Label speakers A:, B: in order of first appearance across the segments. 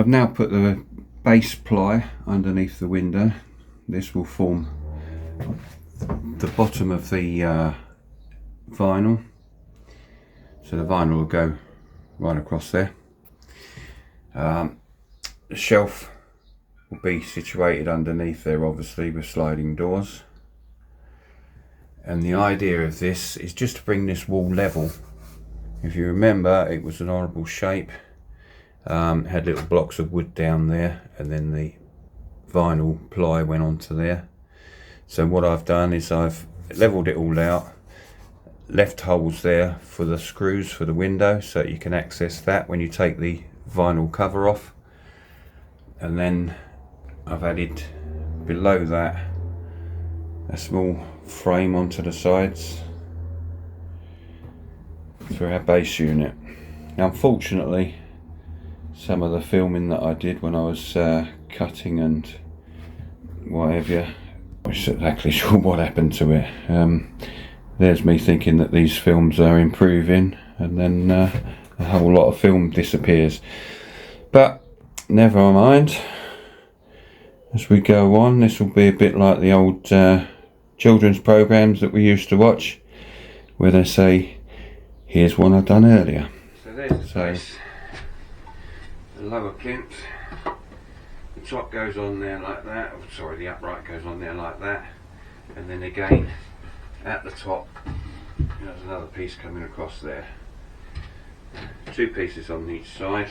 A: now put the base ply underneath the window. This will form the bottom of the vinyl, so the vinyl will go right across there. The shelf will be situated underneath there, obviously with sliding doors, and the idea of this is just to bring this wall level. If you remember, it was an horrible shape, had little blocks of wood down there, and then the vinyl ply went onto there. So what I've done is I've leveled it all out, left holes there for the screws for the window so that you can access that when you take the vinyl cover off, and then I've added below that a small frame onto the sides for our base unit. Now, unfortunately, some of the filming that I did when I was cutting and whatever, I'm not exactly sure what happened to it. There's me thinking that these films are improving, and then a whole lot of film disappears. But never mind. As we go on, this will be a bit like the old children's programs that we used to watch, where they say, here's one I've done earlier. So there's the base, the lower plinth, the top goes on there like that, oh, sorry, the upright goes on there like that, and then again at the top there's another piece coming across there. Two pieces on each side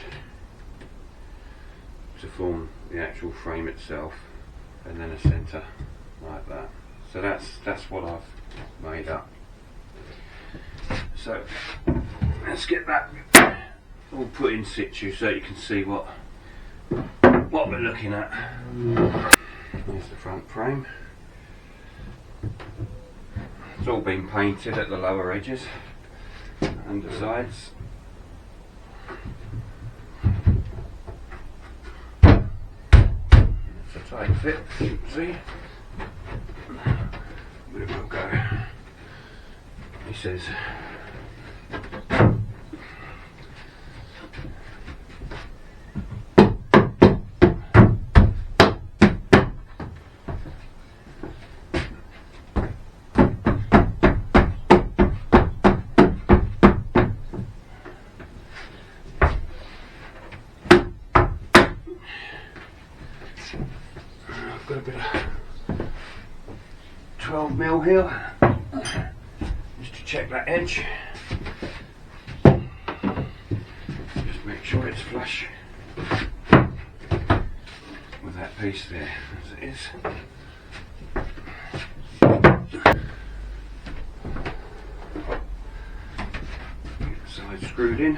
A: to form the actual frame itself, and then a centre like that. So that's what I've made up. So let's get that all put in situ so you can see what we're looking at. There's the front frame. It's all been painted at the lower edges and the sides. It's a tight fit, as you can see, but it will go. He says I've got a bit of 12mm here, just to check that edge. Just make sure it's flush with that piece there, as it is. Get the side screwed in.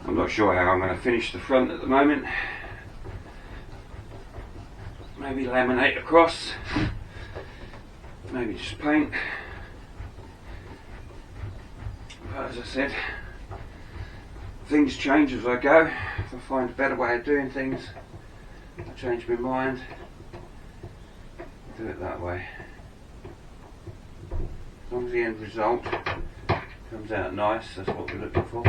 A: I'm not sure how I'm going to finish the front at the moment. Maybe laminate across, maybe just paint. But as I said, things change as I go. If I find a better way of doing things, I'll change my mind, do it that way. As long as the end result comes out nice, that's what we're looking for.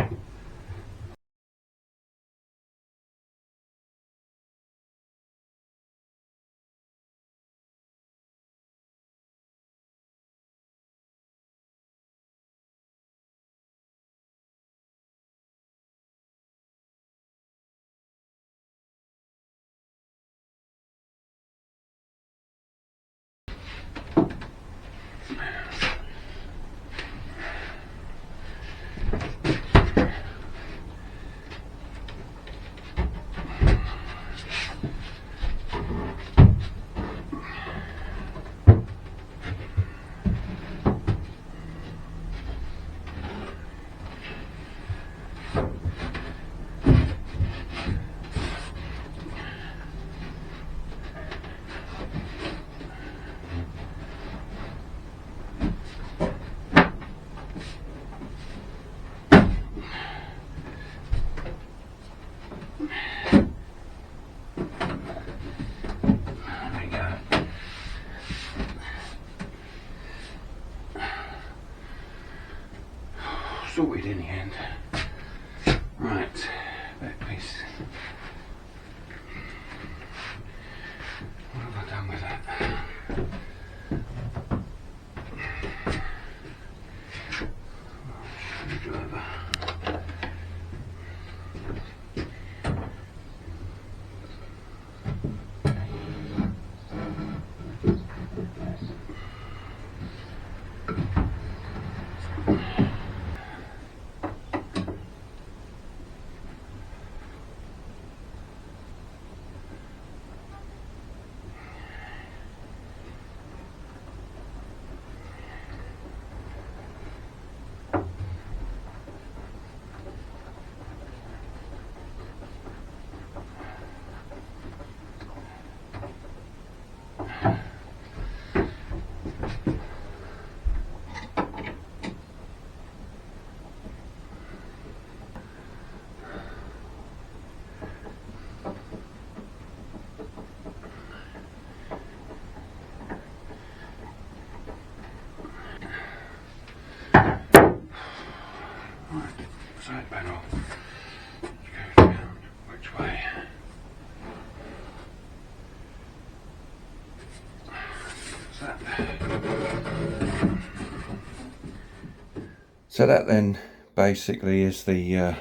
A: So that then basically is the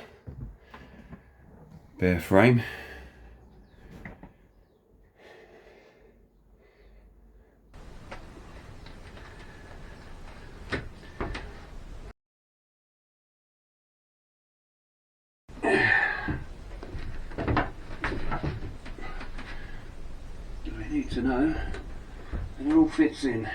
A: bare frame. We need to know that it all fits in.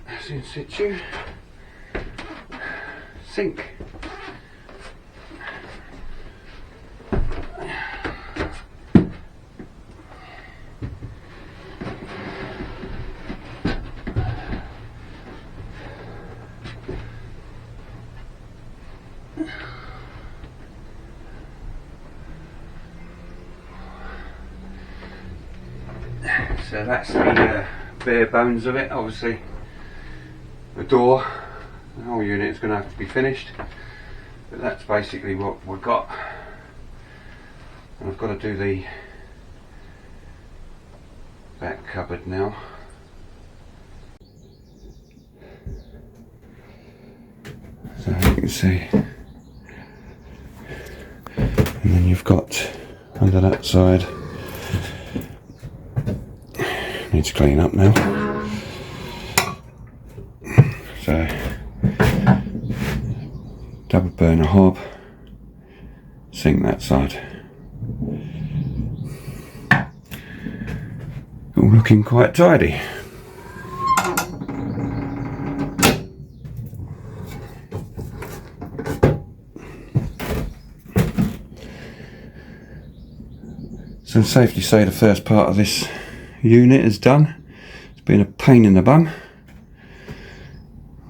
A: That's in situ. Sink. So that's the bare bones of it. Obviously the door, the whole unit is going to have to be finished, but that's basically what we've got. And I've got to do the back cupboard now. So you can see, and then you've got under that side, needs to clean up now. So double burner hob, sink that side. All looking quite tidy. So it's safe to say the first part of this unit is done. It's been a pain in the bum,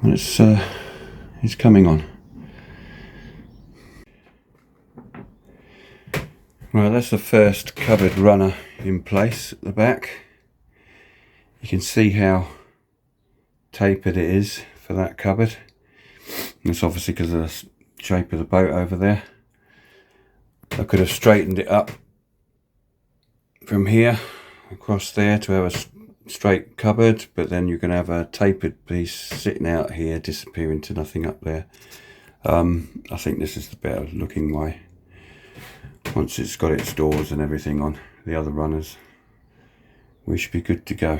A: and it's coming on. Well, that's the first cupboard runner in place at the back. You can see how tapered it is for that cupboard. That's obviously because of the shape of the boat over there. I could have straightened it up from here across there to have a straight cupboard, but then you're going to have a tapered piece sitting out here, disappearing to nothing up there. I think this is the better looking way. Once it's got its doors and everything on the other runners, we should be good to go.